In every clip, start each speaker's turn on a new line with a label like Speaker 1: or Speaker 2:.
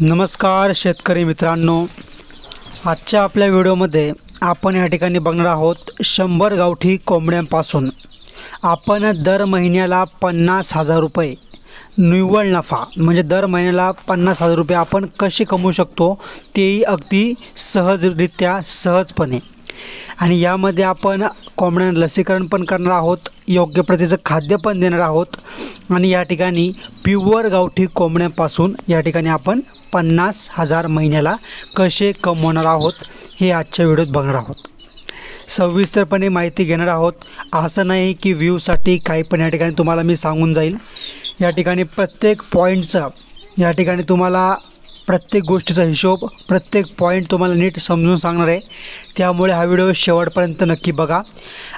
Speaker 1: नमस्कार शेतकरी मित्रांनो, आजच्या आपल्या व्हिडिओमध्ये आपण या ठिकाणी बघणार आहोत 100 गावठी कोंबड्यांपासून आपण दर महिन्याला 50,000 रुपये निव्वळ नफा म्हणजे दर महिन्याला 50,000 रुपये आपण कसे कमवू शकतो, तेही अगदी सहजरित्या सहजपणे। आणि यामध्ये आपण कोंबड्यांना लसीकरण पण करणार आहोत, योग्य प्रतीचं खाद्य पण देणार आहोत आणि या ठिकाणी प्युअर गावठी कोंबड्यांपासून या ठिकाणी आपण 50,000 महिन्याला कसे कमवणार आहोत हे आजच्या व्हिडिओत बघणार आहोत। सविस्तरपणे माहिती घेणार आहोत। असं नाही की व्ह्यूसाठी काही पण या ठिकाणी तुम्हाला मी सांगून जाईल। या ठिकाणी प्रत्येक पॉईंटचा या ठिकाणी तुम्हाला प्रत्येक गोष्टीचा हिशोब, प्रत्येक पॉईंट तुम्हाला नीट समजून सांगणार आहे। त्यामुळे हा व्हिडिओ शेवटपर्यंत नक्की बघा।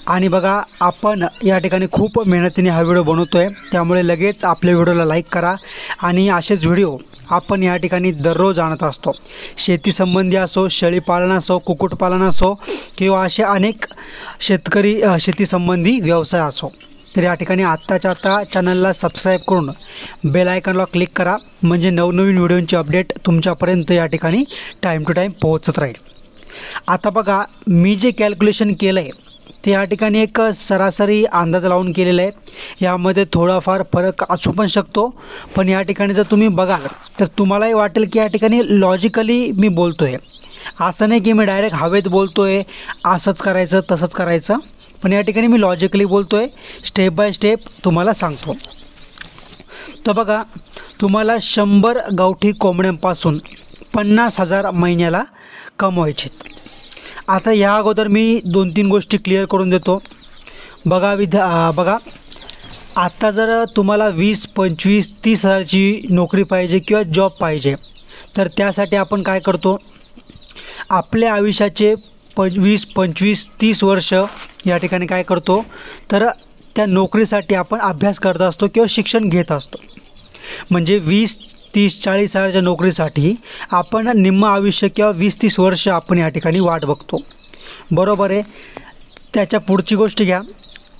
Speaker 1: आणि बघा, आपण या ठिकाणी खूप मेहनतीने हा व्हिडिओ बनवतोय, त्यामुळे लगेच आपल्या व्हिडिओला लाईक करा। आणि असेच व्हिडिओ आपण या ठिकाणी दररोज आणत असतो। शेती संबंधी असो, शेळीपालन असो, कुक्कुटपालन असो किंवा असे अनेक शेती संबंधी व्यवसाय असो, तर या ठिकाणी आत्ताच्या आत्ता चॅनलला सबस्क्राईब करून बेल आयकॉनला क्लिक करा, म्हणजे नवनवीन व्हिडिओंची अपडेट तुमच्यापर्यंत या ठिकाणी टाईम टू टाईम पोहोचत राहील। आता बघा, मी जे कॅल्क्युलेशन केलं आहे ते या ठिकाणी एक सरासरी अंदाज लावून केलेला आहे। यामध्ये थोडाफार फरक असू पण शकतो, पण या ठिकाणी जर तुम्ही बघाल तर तुम्हालाही वाटेल की या ठिकाणी लॉजिकली मी बोलतो आहे। असं नाही की मी डायरेक्ट हवेत बोलतो आहे, असंच करायचं तसंच करायचं, पण या ठिकाणी मी लॉजिकली बोलतो आहे, स्टेप बाय स्टेप तुम्हाला सांगतो। तर बघा, तुम्हाला 100 गावठी कोंबड्यांपासून 50,000 महिन्याला कमवायचे। आता या अगोदर मी 2-3 गोष्टी क्लिअर करून देतो। बघा, आता जर तुम्हाला 20, 25, 30 हजारची नोकरी पाहिजे किंवा जॉब पाहिजे, तर त्यासाठी आपण काय करतो, आपल्या आयुष्याचे 20, 25, 30 वर्ष या ठिकाणी काय करतो, तर त्या नोकरीसाठी आपण अभ्यास करत असतो किंवा शिक्षण घेत असतो। म्हणजे 20, 30, 40 हजारच्या नोकरीसाठी आपण निम्म आयुष्य किंवा 20-30 वर्ष आपण या ठिकाणी वाट बघतो, बरोबर आहे। त्याच्या पुढची गोष्ट घ्या,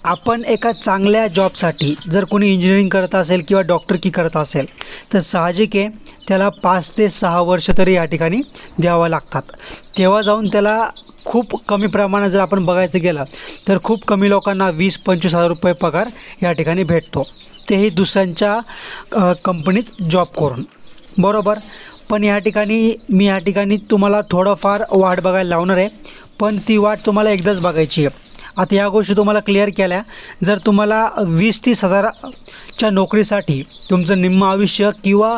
Speaker 1: आपण एका चांगल्या जॉबसाठी जर कोणी इंजिनिअरिंग करत असेल किंवा डॉक्टरकी करत असेल, तर साहजिक आहे त्याला 5 ते 6 वर्ष तरी या ठिकाणी द्यावं लागतात। तेव्हा जाऊन त्याला खूप कमी प्रमाणात जर आपण बघायचं गेलं तर खूप कमी लोकांना 20-25 हजार रुपये पगार या ठिकाणी भेटतो, तेही दुसऱ्यांच्या कंपनीत जॉब करून, बरोबर। पण या ठिकाणी तुम्हाला थोडंफार वाट बघायला लावणार आहे, पण ती वाट तुम्हाला एकदाच बघायची आहे। आता या गोष्टी तुम्हाला क्लिअर केल्या, जर तुम्हाला 20-30 हजाराच्या नोकरीसाठी तुमचं निम्म आयुष्य किंवा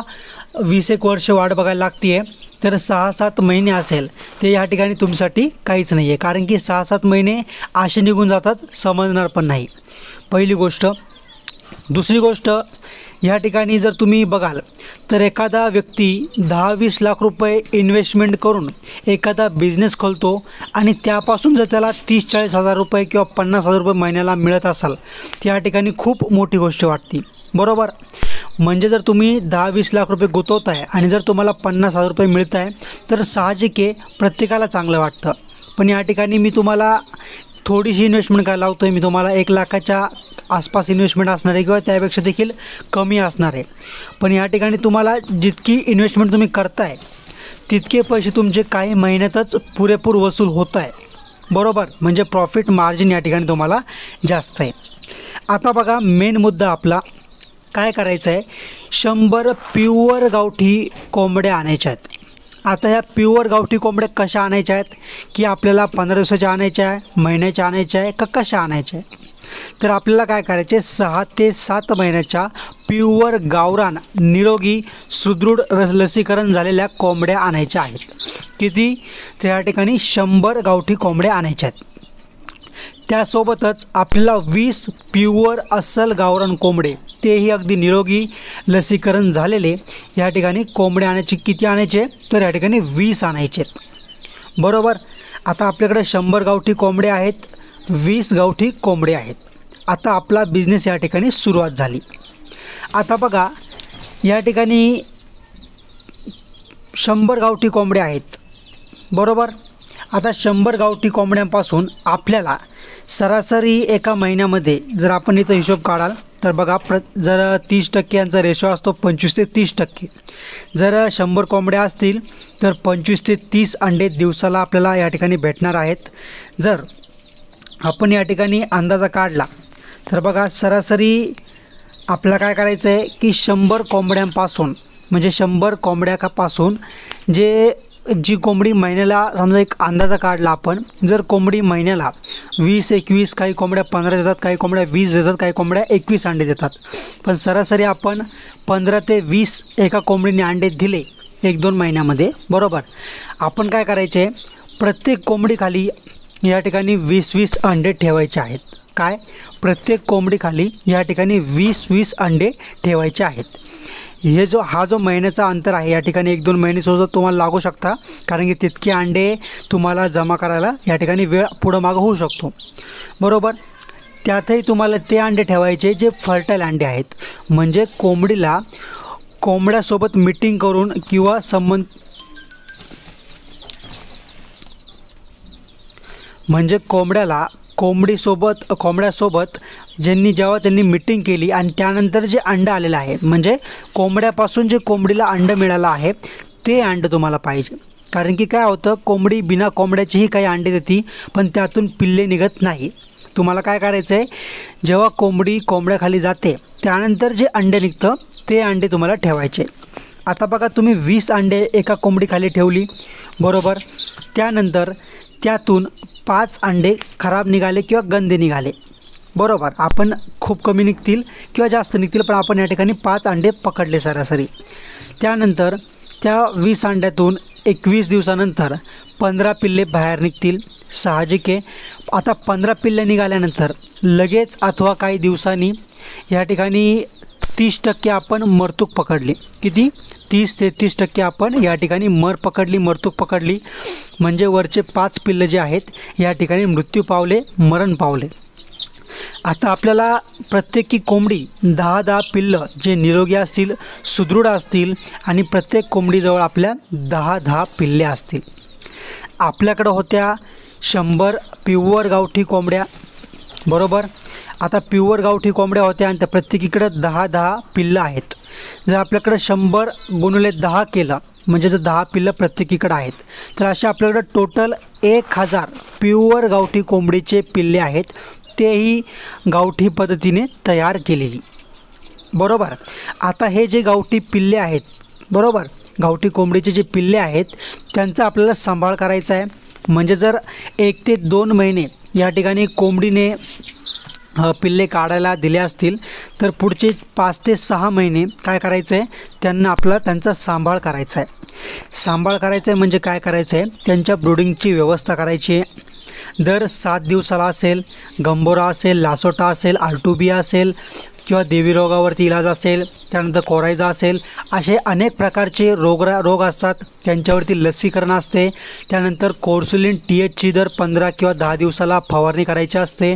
Speaker 1: 20-1 वर्ष वाट बघायला लागते आहे, तर 6-7 महिने असेल ते या ठिकाणी तुमच्यासाठी काहीच नाही आहे, कारण की 6-7 महिने असे निघून जातात, समजणार पण नाही, पहिली गोष्ट। दुसरी गोष्ट, या ठिकाणी जर तुम्ही बघाल तर एखादा व्यक्ती 10-20 लाख रुपये इन्व्हेस्टमेंट करून एखादा बिझनेस खोलतो आणि त्यापासून जर त्याला 30-40 हजार रुपये किंवा 50,000 रुपये महिन्याला मिळत असाल, त्या ठिकाणी खूप मोठी गोष्ट वाटते, बरोबर। म्हणजे जर तुम्ही 10-20 लाख रुपये गुंतवत आहे आणि जर तुम्हाला 50,000 रुपये मिळत आहे, तर साहजिक आहे प्रत्येकाला चांगलं वाटतं। पण या ठिकाणी मी तुम्हाला थोडीशी इन्व्हेस्टमेंट करायला लावतो आहे, मी तुम्हाला 1 लाखाच्या आसपास इन्व्हेस्टमेंट असणार आहे किंवा त्यापेक्षा देखील कमी असणार आहे। पण या ठिकाणी तुम्हाला जितकी इन्व्हेस्टमेंट तुम्ही करताय तितके पैसे तुमचे काही महिन्यातच पुरेपूर वसूल होत आहे, बरोबर। म्हणजे प्रॉफिट मार्जिन या ठिकाणी तुम्हाला जास्त आहे। आता बघा, मेन मुद्दा आपला काय करायचं आहे, 100 प्युअर गावठी कोंबड्या आणायच्या आहेत। आता ह्या प्युअर गावठी कोंबड्या कशा आणायच्या आहेत, की आपल्याला 15 दिवसाच्या आणायच्या आहे, महिन्याच्या आणायच्या आहे, का कशा आणायच्या आहे, तर आपल्याला काय करायचे, 6 ते 7 महिन्याच्या प्युअर गावरान निरोगी सुदृढ लसीकरण झालेल्या कोंबड्या आणायच्या आहेत। किती, तर या ठिकाणी 100 गावठी कोंबड्या आणायच्या आहेत। त्यासोबतच आपल्याला 20 प्युअर अस्सल गावरान कोंबडे, तेही अगदी निरोगी लसीकरण झालेले या ठिकाणी कोंबडे आणायचे। किती आणायचे, तर या ठिकाणी 20 आणायचे, बरोबर। आता आपल्याकडे 100 गावठी कोंबडे आहेत, 20 गावठी कोंबडे आहेत। आता आपला बिझनेस या ठिकाणी सुरुवात झाली। आता बघा, या ठिकाणी 100 गावठी कोंबडे आहेत, बरोबर। आता 100 गावठी कोंबड्यांपासून आपल्याला सरासरी एका महिन्यामध्ये जर आपण इथं हिशोब काढाल तर बघा जर 30% यांचा रेशो असतो 25 ते 30%. जर 100 कोंबड्या असतील तर 25 ते 30 अंडे दिवसाला आपल्याला या ठिकाणी भेटणार आहेत. जर आपण या ठिकाणी अंदाजा काढला तर बघा सरासरी आपल्याला काय करायचं आहे की 100 कोंबड्यांपासून म्हणजे 100 कोंबड्यापासून जी कोंबडी महिन्याला समजा एक अंदाजा काढला आपण, जर कोंबडी महिन्याला 20-21, काही कोंबड्या 15 देतात, काही कोंबड्या 20 देतात, काही कोंबड्या 21 अंडे देतात, पण सरासरी आपण 15 ते 20 एका कोंबडीने अंडे दिले 1-2 महिन्यामध्ये, बरोबर. आपण काय करायचे, प्रत्येक कोंबडीखाली या ठिकाणी 20-20 अंडे ठेवायचे आहेत. काय, प्रत्येक कोंबडीखाली या ठिकाणी 20-20 अंडे ठेवायचे आहेत. हा जो महिन्याचा अंतर आहे या ठिकाणी 1-2 महिने सुद्धा तुम्हाला लागू शकता, कारण की तितके अंडे तुम्हाला जमा करायला या ठिकाणी वेळ पुढं मागं होऊ शकतो, बरोबर. त्यातही तुम्हाला ते अंडे ठेवायचे जे फर्टाईल अंडे आहेत, म्हणजे कोंबड्यासोबत मीटिंग करून किंवा म्हणजे कोंबड्यासोबत जेव्हा त्यांनी मीटिंग केली आणि त्यानंतर जे अंडं आलेलं आहे, म्हणजे कोंबड्यापासून जे कोंबडीला अंडं मिळालं आहे ते अंडं तुम्हाला पाहिजे. कारण की काय होतं, कोंबडी बिना कोंबड्याचीही काही अंडे देते पण त्यातून पिल्ले निघत नाही. तुम्हाला काय करायचं आहे, जेव्हा कोंबड्याखाली जाते त्यानंतर जे अंडे निघतं ते अंडे तुम्हाला ठेवायचे. आता बघा, तुम्ही 20 अंडे एका कोंबडीखाली ठेवली, बरोबर. त्यानंतर त्यातून 5 अंडे खराब निघाले किंवा गंदे निघाले, बरोबर. आपण खूप कमी निघतील किंवा जास्त निघतील, पण आपण या ठिकाणी 5 अंडे पकडले सरासरी. त्यानंतर त्या 20 अंड्यातून 21 दिवसानंतर 15 पिल्ले बाहेर निघतील, साहजिक आहे. आता 15 पिल्ले निघाल्यानंतर लगेच अथवा काही दिवसांनी या ठिकाणी 30% आपण मरतूक पकडली. किती, 30-33% आपण या ठिकाणी मरतूक पकडली, म्हणजे वरचे 5 पिल्लं जे आहेत या ठिकाणी मृत्यू पावले, मरण पावले. आता आपल्याला प्रत्येकी कोंबडी 10-10 पिल्लं जे निरोगी असतील, सुदृढ असतील आणि प्रत्येक कोंबडीजवळ आपल्या 10-10 पिल्ले असतील. आपल्याकडं होत्या 100 प्युअर गावठी कोंबड्या, बरोबर. आता प्युअर गावठी कोंबड्या होत्या आणि त्या प्रत्येकीकडं 10-10 पिल्लं आहेत. जर आपल्याकडं 100 × 10 केलं म्हणजे जर 10 पिल्लं प्रत्येकीकडे आहेत, तर असे आपल्याकडं टोटल 1000 प्युअर गावठी कोंबडीचे पिल्ले आहेत, तेही गावठी पद्धतीने तयार केलेली, बरोबर. आता हे जे गावठी पिल्ले आहेत, बरोबर, गावठी कोंबडीचे जे पिल्ले आहेत त्यांचा आपल्याला सांभाळ करायचा आहे. म्हणजे जर 1 ते 2 महिने या ठिकाणी कोंबडीने पिल्ले काढायला दिले असतील तर पुढचे 5 ते 6 महिने काय करायचं आहे, त्यांचा सांभाळ करायचा आहे. म्हणजे काय करायचं आहे, त्यांच्या ब्रूडिंगची व्यवस्था करायची आहे. दर 7 दिवसाला असेल, गंबोरा असेल, लासोटा असेल, आर्टुबिया असेल किंवा देवी रोगावरती इलाज असेल, त्यानंतर कोरायजा असेल, असे अनेक प्रकारचे रोग असतात, त्यांच्यावरती लसीकरण असते. त्यानंतर कोर्सुलिन THची दर 15 किंवा 10 दिवसाला फवारणी करायची असते.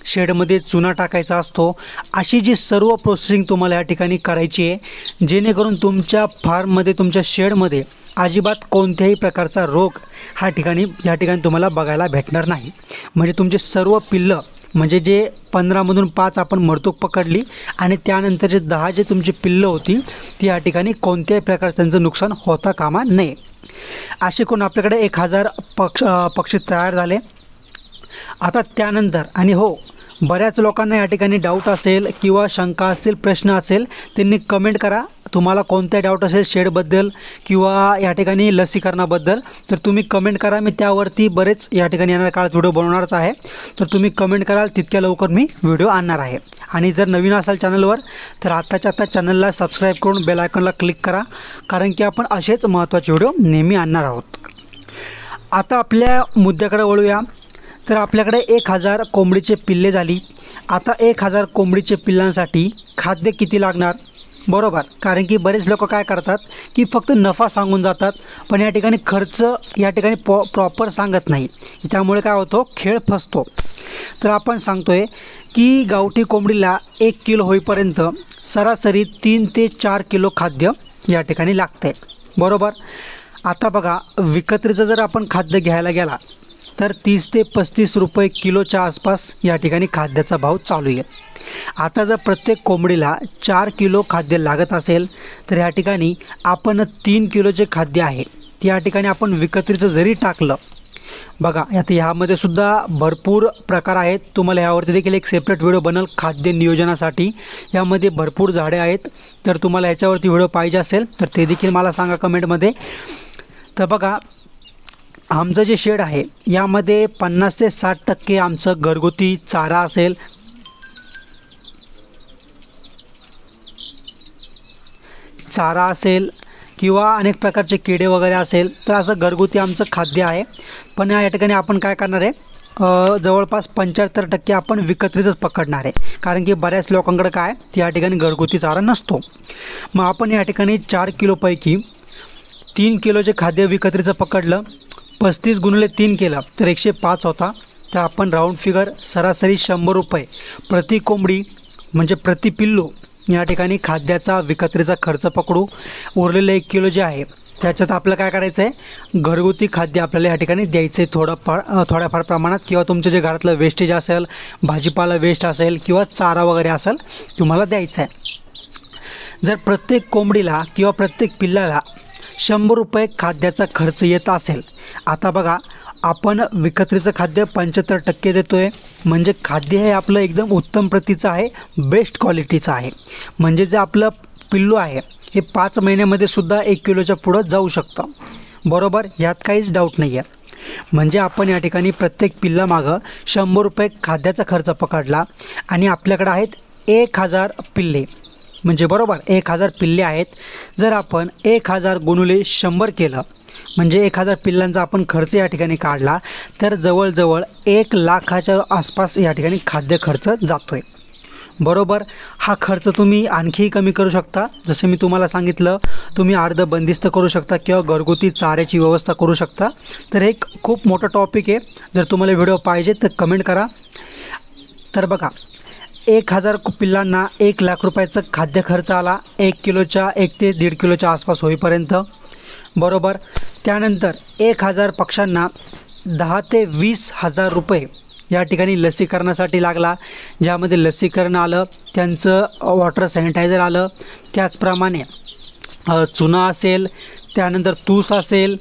Speaker 1: शेडमध्ये चुना टाकायचा असतो. अशी जी सर्व प्रोसेसिंग तुम्हाला या ठिकाणी करायची आहे, जेणेकरून तुमच्या फार्ममध्ये, तुमच्या शेडमध्ये अजिबात कोणत्याही प्रकारचा रोग या ठिकाणी तुम्हाला बघायला भेटणार नाही. म्हणजे तुमचे सर्व पिल्लं, म्हणजे जे 15मधून 5 आपण मरतूक पकडली आणि त्यानंतर जे 10 जे तुमची पिल्लं होती ती या ठिकाणी कोणत्याही प्रकारचं त्यांचं नुकसान होता कामा नये. असे करून आपल्याकडे 1000 पक्षी तयार झाले. आता त्यानंतर, आणि हो, बऱ्याच लोकांना या ठिकाणी डाऊट असेल किंवा शंका असतील, प्रश्न असेल, त्यांनी कमेंट करा. तुम्हाला कोणता डाऊट असेल शेडबद्दल किंवा या ठिकाणी लसीकरणाबद्दल, तर तुम्ही कमेंट करा. मी त्यावरती बरेच या ठिकाणी येणाऱ्या काळात व्हिडिओ बनवणारच आहे, तर तुम्ही कमेंट कराल तितक्या लवकर मी व्हिडिओ आणणार आहे. आणि जर नवीन असाल चॅनलवर तर आत्ताच्या आत्ता चॅनलला सबस्क्राईब करून बेल आयकॉनला क्लिक करा, कारण की आपण असेच महत्त्वाचे व्हिडिओ नेहमी आणणार आहोत. आता आपल्या मुद्द्याकडे वळूया. तर आपल्याकडे 1000 कोंबडीचे पिल्ले झाली. आता 1000 कोंबडीचे पिल्लांसाठी खाद्य किती लागणार, बरोबर. कारण की बरेच लोक काय करतात की फक्त नफा सांगून जातात, पण या ठिकाणी खर्च या ठिकाणी प्रॉपर सांगत नाही. त्यामुळे काय होतो, खेळ फसतो. तर आपण सांगतोय की गावठी कोंबडीला 1 किलो होईपर्यंत सरासरी 3 ते 4 किलो खाद्य या ठिकाणी लागते, बरोबर. आता बघा, विकत्रीचं जर आपण खाद्य घ्यायला गेला तर 30 ते 35 रुपये किलोच्या आसपास या ठिकाणी खाद्याचा भाव चालू आहे। आता जर प्रत्येक कोंबडीला 4 किलो खाद्य लागत असेल तर या ठिकाणी आपण 3 किलो जे खाद्य आहे ते या ठिकाणी आपण विकत्रीचं जरी टाकलं, बघा आता ह्यामध्ये सुद्धा भरपूर प्रकार आहेत। तुम्हाला यावरती देखील एक सेपरेट व्हिडिओ बनल खाद्य नियोजनासाठी। यामध्ये भरपूर झाडे आहेत, तर तुम्हाला याच्यावरती व्हिडिओ पाहिजे असेल तर ते देखील मला सांगा कमेंटमध्ये। तर बघा आमचं जे शेड आहे यामध्ये 50 ते 60% आमचं घरगुती चारा असेल, किंवा अनेक प्रकारचे किडे वगैरे असेल तर असं घरगुती आमचं खाद्य आहे। पण या ठिकाणी आपण काय करणार आहे, जवळपास 75% आपण विकत्रीचंच पकडणार आहे, कारण की बऱ्याच लोकांकडे काय या ठिकाणी घरगुती चारा नसतो। मग आपण या ठिकाणी 4 किलोपैकी 3 किलो जे खाद्य विकत्रीचं पकडलं, 35 गुणिले 3 केलं तर 105 होता। तर आपण राऊंड फिगर सरासरी 100 रुपये प्रति कोंबडी म्हणजे प्रति पिल्लू या ठिकाणी खाद्याचा विकत्रीचा खर्च पकडू। उरलेलं 1 किलो जे आहे त्याच्यात आपलं काय करायचं आहे, घरगुती खाद्य आपल्याला या ठिकाणी द्यायचं आहे थोड्याफार प्रमाणात, किंवा तुमचं जे घरातलं वेस्टेज असेल, भाजीपाला वेस्ट असेल किंवा चारा वगैरे असेल तुम्हाला द्यायचं आहे। जर प्रत्येक कोंबडीला किंवा प्रत्येक पिल्लाला 100 रुपये खाद्याचा खर्च येत असेल, आता बघा आपण विकत्रीचं खाद्य 75% देतो आहे, म्हणजे खाद्य हे आपलं एकदम उत्तम प्रतीचं आहे, बेस्ट क्वालिटीचं आहे। म्हणजे जे आपलं पिल्लू आहे हे 5 महिन्यामध्ये सुद्धा 1 किलोच्या पुढं जाऊ शकतं, बरोबर, यात काहीच डाऊट नाही आहे। म्हणजे आपण या ठिकाणी प्रत्येक पिल्लामागं 100 रुपये खाद्याचा खर्च पकडला आणि आपल्याकडे आहेत 1000 पिल्ले, म्हणजे बरोबर 1000 पिल्ले आहेत। जर आपण 1000 गुणिले 100 केलं म्हणजे 1000 पिल्लांचा आपण खर्च या ठिकाणी काढला तर जवळजवळ 1 लाखाच्या आसपास या ठिकाणी खाद्य खर्च जातो आहे, बरोबर। हा खर्च तुम्ही आणखी कमी करू शकता, जसे मी तुम्हाला सांगितलं तुम्ही अर्ध बंदिस्त करू शकता किंवा घरगुती चाऱ्याची व्यवस्था करू शकता। तर एक खूप मोठा टॉपिक आहे, जर तुम्हाला व्हिडिओ पाहिजे तर कमेंट करा। तर बघा 1000 पिल्लांना 1 लाख रुपयाचा खाद्य खर्च आला, 1 किलोच्या 1 ते 1.5 किलोच्या आसपास होईपर्यंत, बरोबर। त्यानंतर 1000 पक्ष्यांना 10 ते 20,000 रुपये या ठिकाणी लसीकरणासाठी लागला, ज्यामध्ये लसीकरण आलं, त्यांचं वॉटर सॅनिटायझर आलं, त्याचप्रमाणे चुना असेल, त्यानंतर तूस असेल,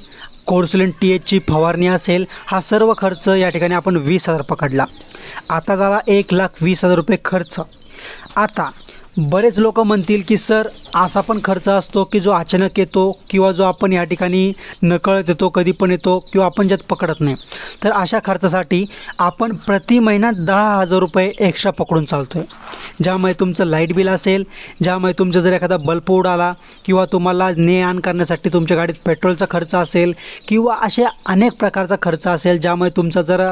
Speaker 1: कोर्सुलिन THची फवारणी असेल, हा सर्व खर्च या ठिकाणी आपण 20,000 पकडला। आता झाला 1,20,000 रुपये खर्च। आता बरेच लोक म्हणतील की सर असा पण खर्च असतो की जो अचानक येतो किंवा जो आपण या ठिकाणी नकळत येतो, कधी पण येतो किंवा आपण ज्यात पकडत नाही। तर अशा खर्चासाठी आपण प्रति महिना 10,000 रुपये एक्स्ट्रा पकडून चालतो आहे, ज्यामुळे तुमचं लाईट बिल असेल, ज्यामुळे तुमचं जर एखादा बल्ब उडाला किंवा तुम्हाला ने आण करण्यासाठी तुमच्या गाडीत पेट्रोलचा खर्च असेल किंवा असे अनेक प्रकारचा खर्च असेल, ज्यामुळे तुमचा जर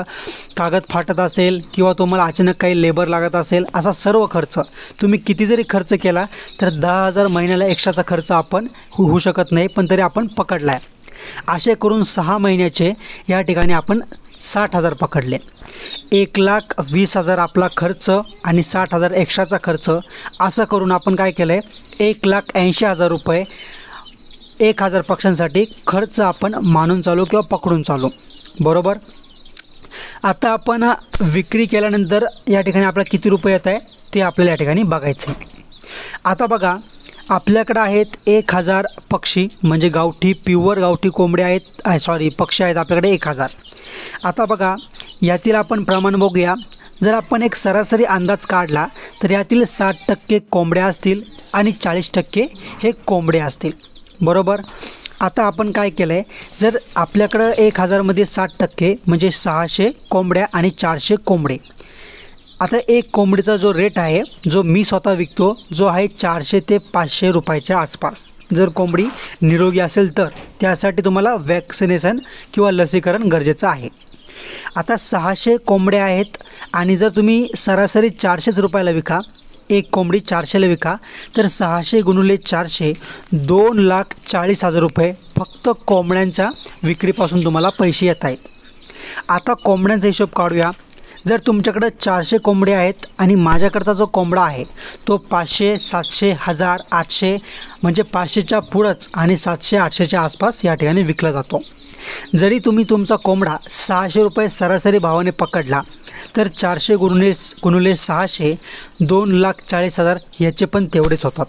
Speaker 1: कागद फाटत असेल किंवा तुम्हाला अचानक काही लेबर लागत असेल, असा सर्व खर्च तुम्ही किती जरी खर्च केला तर 10,000 महिन्याला एक्स्ट्राचा खर्च आपण होऊ शकत नाही, पण तरी आपण पकडला आहे। असे करून 6 महिन्याचे या ठिकाणी आपण 60,000 पकडले। 1,20,000 आपला खर्च आणि 60,000 एक्स्ट्राचा खर्च, असं करून आपण काय केलं आहे 1,80,000 रुपये 1000 पक्ष्यांसाठी खर्च आपण मानून चालू किंवा पकडून चालू, बरोबर। आता आपण विक्री केल्यानंतर या ठिकाणी आपल्याला किती रुपये येत आहे ते आपल्याला या ठिकाणी बघायचं आहे। आता बघा आपल्याकडे आहेत 1000 पक्षी, म्हणजे गावठी प्युअर गावठी कोंबडे आहेत, पक्षी आहेत आपल्याकडे 1000। आता बघा यातील आपण प्रमाण बघूया। जर आपण एक सरासरी अंदाज काढला तर यातील 60% कोंबड्या असतील आणि 40% हे कोंबडे असतील, बरोबर। आता आपण काय केलं आहे, जर आपल्याकडं 1000मध्ये 60% म्हणजे 600 कोंबड्या आणि 400 कोंबडे। आता एक कोंबडीचा जो रेट आहे, जो मी स्वतः विकतो, जो आहे 400 ते 500 रुपयाच्या आसपास। जर कोंबडी निरोगी असेल तर त्यासाठी तुम्हाला वॅक्सिनेशन किंवा लसीकरण गरजेचं आहे। आता 600 कोंबड्या आहेत आणि जर तुम्ही सरासरी 400 रुपयाला विका, एक कोंबडी 400ला विका, तर 600 गुणिले 400 2,40,000 रुपये फक्त कोंबड्यांच्या विक्रीपासून तुम्हाला पैसे येत आहेत। आता कोंबड्यांचा हिशोब काढूया। जर तुमच्याकडे 400 कोंबडे आहेत आणि माझ्याकडचा जो कोंबडा आहे तो 500, 700, 1000, 800 म्हणजे 500च्या पुढंच आणि 700, 800च्या आसपास या ठिकाणी विकला जातो। जरी तुम्ही तुमचा कोंबडा 600 रुपये सरासरी भावाने पकडला तर 400 गुणिले 600 2,40,000 याचे पण तेवढेच होतात।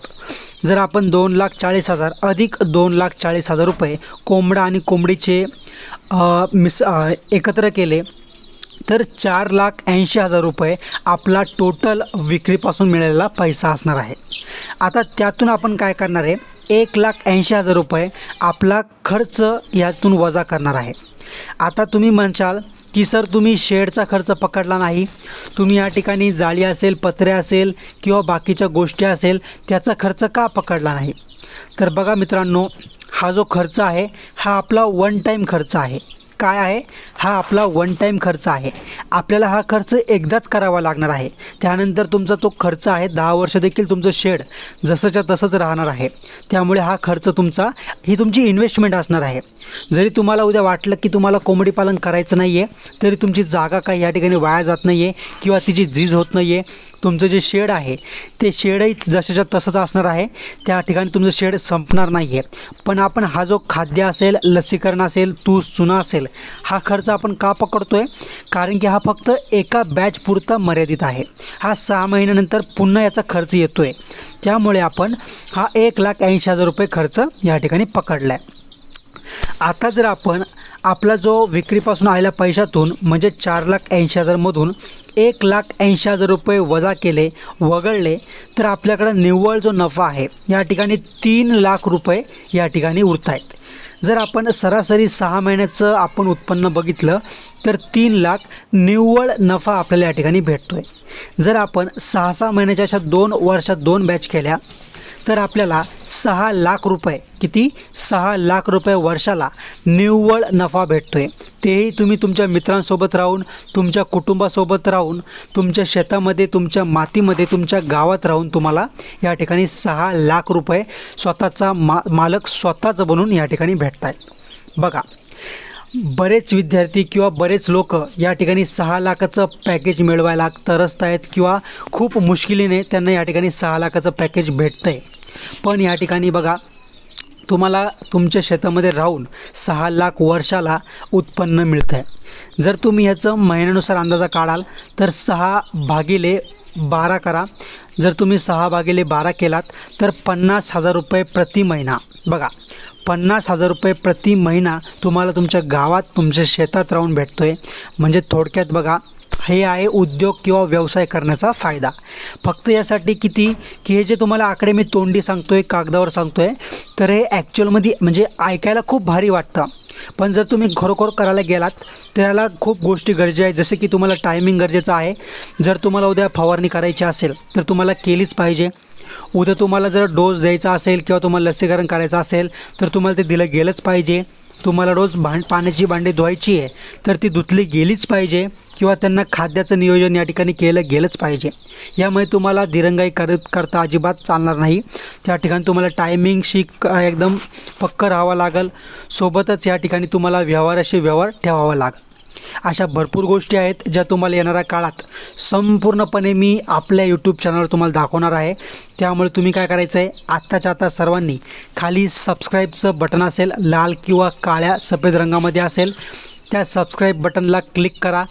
Speaker 1: जर आपण 2,40,000 अधिक 2,40,000 रुपये कोंबडा आणि कोंबडीचे एकत्र केले तर 4,80,000 रुपये आपला टोटल विक्रीपासून मिळालेला पैसा असणार आहे। आता त्यातून आपण काय करणार आहे, 1,80,000 रुपये आपला खर्च यातून वजा करणार आहे। आता तुम्ही म्हणशाल की सर तुम्ही शेडचा खर्च पकडला नाही, तुम्ही या ठिकाणी जाळी असेल, पत्रे असेल किंवा बाकीच्या गोष्टी असेल त्याचा खर्च का पकडला नाही? तर बघा मित्रांनो, हा जो खर्च आहे हा आपला वन टाईम खर्च आहे। काय आहे? हा आपला वन टाईम खर्च आहे। आपल्याला हा खर्च एकदाच करावा लागणार आहे। त्यानंतर तुमचा तो खर्च आहे 10 वर्ष देखील तुमचं शेड जसंच्या तसंच राहणार आहे। त्यामुळे हा खर्च तुमचा, ही तुमची इन्व्हेस्टमेंट असणार आहे। जरी तुम्हाला उद्या वाटलं की तुम्हाला कोंबडी पालन करायचं नाही आहे तरी तुमची जागा काही या ठिकाणी वाया जात नाही आहे किंवा तिची झीज होत नाही आहे। तुमचं जे शेड आहे ते शेडही जशाच्या तसंच असणार आहे, त्या ठिकाणी तुमचं शेड संपणार नाही आहे। पण आपण हा जो खाद्य असेल, लसीकरण असेल, तूस चुना असेल, हा खर्च आपण का पकडतो आहे? कारण की हा फक्त एका बॅच पुरता मर्यादित आहे। हा 6 महिन्यानंतर पुन्हा याचा खर्च येतो आहे। त्यामुळे आपण हा 1,80,000 रुपये खर्च या ठिकाणी पकडला आहे। आता जर आपण आपला जो विक्रीपासून आलेल्या पैशातून म्हणजे 4,80,000 मधून 1,80,000 रुपये वजा केले, वगळले, तर आपल्याकडे निव्वळ जो नफा आहे या ठिकाणी 3,00,000 रुपये या ठिकाणी उरत आहेत। जर आपण सरासरी 6 महिन्याचं आपण उत्पन्न बघितलं तर 3,00,000 निव्वळ नफा आपल्याला या ठिकाणी भेटतो आहे। जर आपण 6 महिन्याच्या अशा 2 वर्षात 2 बॅच केल्या तर आपल्याला 6,00,000 रुपये, किती? 6,00,000 रुपये वर्षाला निव्वळ नफा भेटतो आहे। तेही तुम्ही तुमच्या मित्रांसोबत राहून, तुमच्या कुटुंबासोबत राहून, तुमच्या शेतामध्ये, तुमच्या मातीमध्ये, तुमच्या गावात राहून तुम्हाला या ठिकाणी 6,00,000 रुपये स्वतःचा मालक स्वतःच बनून या ठिकाणी भेटत आहेत। बघा, बरेच विद्यार्थी किंवा बरेच लोक या ठिकाणी 6,00,000चं पॅकेज मिळवायला तरसत आहेत किंवा खूप मुश्किलीने त्यांना या ठिकाणी 6,00,000चं पॅकेज भेटतं आहे। पण या ठिकाणी बघा, तुम्हाला तुमच्या शेतामध्ये राहून 6,00,000 वर्षाला उत्पन्न मिळतं आहे। जर तुम्ही ह्याचं महिन्यानुसार अंदाजा काढाल तर 6/12 करा। जर तुम्ही 6/12 केलात तर 50,000 रुपये प्रति महिना, बघा 50,000 रुपये प्रति महिना तुम्हाला तुमच्या गावात, तुमच्या शेतात राहून भेटतो आहे। म्हणजे थोडक्यात बघा, हे आहे उद्योग किंवा व्यवसाय करण्याचा फायदा। फक्त यासाठी किती, की हे जे तुम्हाला आकडे मी तोंडी सांगतो आहे, कागदावर सांगतो आहे, तर हे ॲक्च्युअलमध्ये म्हणजे ऐकायला खूप भारी वाटतं, पण जर तुम्ही खरोखर करायला गेलात तर याला खूप गोष्टी गरजेच्या आहेत। जसे की तुम्हाला टायमिंग गरजेचं आहे। जर तुम्हाला उद्या फवारणी करायची असेल तर तुम्हाला केलीच पाहिजे। उद्या तुम्हाला जर डोस द्यायचा असेल किंवा तुम्हाला लसीकरण करायचं असेल तर तुम्हाला ते दिलं गेलंच पाहिजे। तुम्हाला रोज पाण्याची भांडी धुवायची आहे तर ती धुतली गेलीच पाहिजे किंवा त्यांना खाद्याचं नियोजन या ठिकाणी केलं गेलंच पाहिजे। यामुळे तुम्हाला दिरंगाई करता अजिबात चालणार नाही। त्या ठिकाणी तुम्हाला टायमिंगशी एकदम पक्कं राहावं लागेल। सोबतच या ठिकाणी तुम्हाला व्यवहाराशी व्यवहार ठेवावा लागेल। अशा भरपूर गोष्टी आहेत ज्या तुम्हाला येणाऱ्या काळात संपूर्णपणे मी आपल्या यूट्यूब चॅनलवर तुम्हाला दाखवणार आहे। त्यामुळे तुम्ही काय करायचं आहे, आत्ताच्या आता सर्वांनी खाली सबस्क्राईबचं बटन असेल, लाल किंवा काळ्या सफेद रंगामध्ये असेल, त्या सबस्क्राईब बटनला क्लिक करा।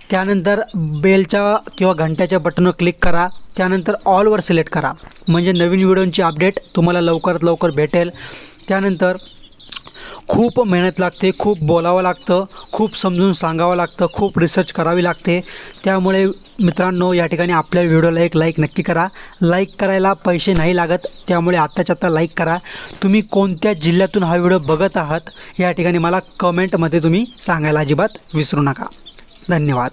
Speaker 1: त्यानंतर बेलच्या किंवा घंट्याच्या बटनवर क्लिक करा। त्यानंतर ऑलवर सिलेक्ट करा, म्हणजे नवीन व्हिडिओंची अपडेट तुम्हाला लवकरात लवकर भेटेल। त्यानंतर खूप मेहनत लागते, खूप बोलावं लागतं, खूप समजून सांगावं लागतं, खूप रिसर्च करावी लागते। त्यामुळे मित्रांनो, या ठिकाणी आपल्या व्हिडिओला एक लाईक नक्की करा। लाईक करायला पैसे नाही लागत, त्यामुळे आत्ताच्या आत्ता लाईक करा। तुम्ही कोणत्या जिल्ह्यातून हा व्हिडिओ बघत आहात या ठिकाणी मला कमेंटमध्ये तुम्ही सांगायला अजिबात विसरू नका। धन्यवाद।